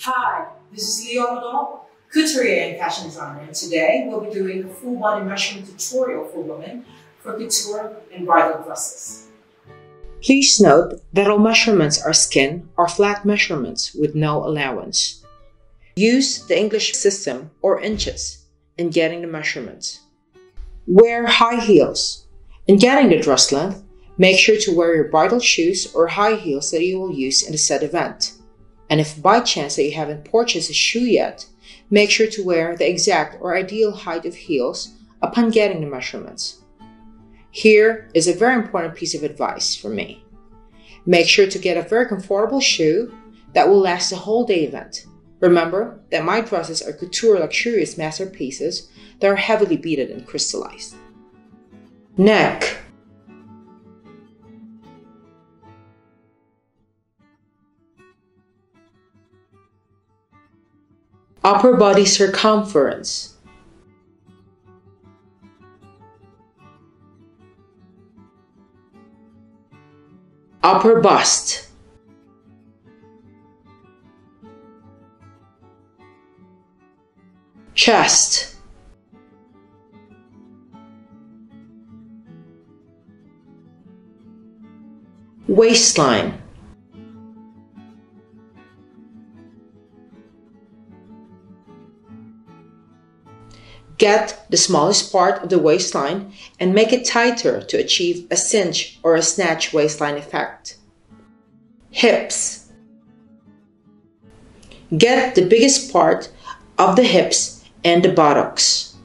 Hi, this is Leona, couturier and fashion designer, and today we'll be doing a full body measurement tutorial for women for couture and bridal dresses. Please note that all measurements are skin or flat measurements with no allowance. Use the English system or inches in getting the measurements. Wear high heels. In getting the dress length, make sure to wear your bridal shoes or high heels that you will use in the said event. And if by chance that you haven't purchased a shoe yet, make sure to wear the exact or ideal height of heels upon getting the measurements. Here is a very important piece of advice from me. Make sure to get a very comfortable shoe that will last the whole day event. Remember that my dresses are couture luxurious masterpieces that are heavily beaded and crystallized. Neck. Upper body circumference. Upper bust. Chest. Waistline. Get the smallest part of the waistline and make it tighter to achieve a cinch or a snatch waistline effect. Hips. Get the biggest part of the hips and the buttocks.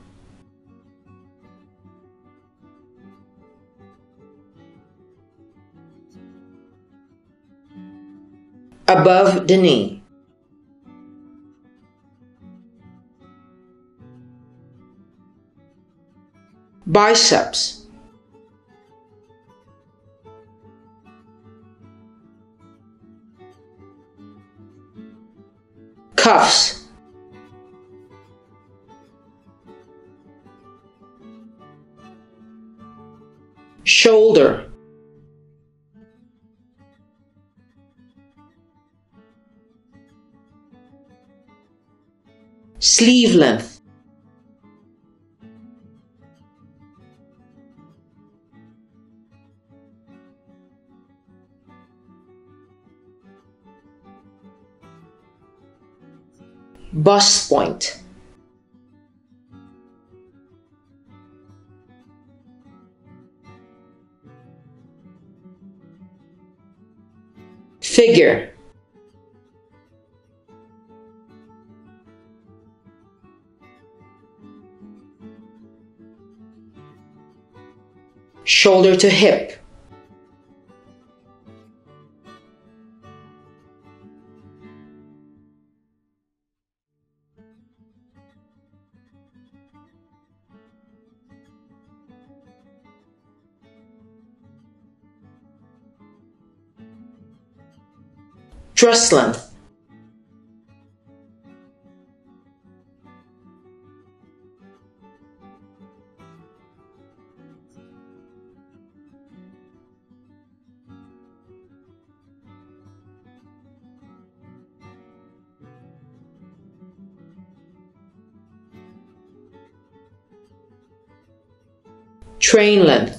Above the knee. Biceps. Cuffs. Shoulder. Sleeve length. Bust point. Figure. Shoulder to hip. Dress length. Train length.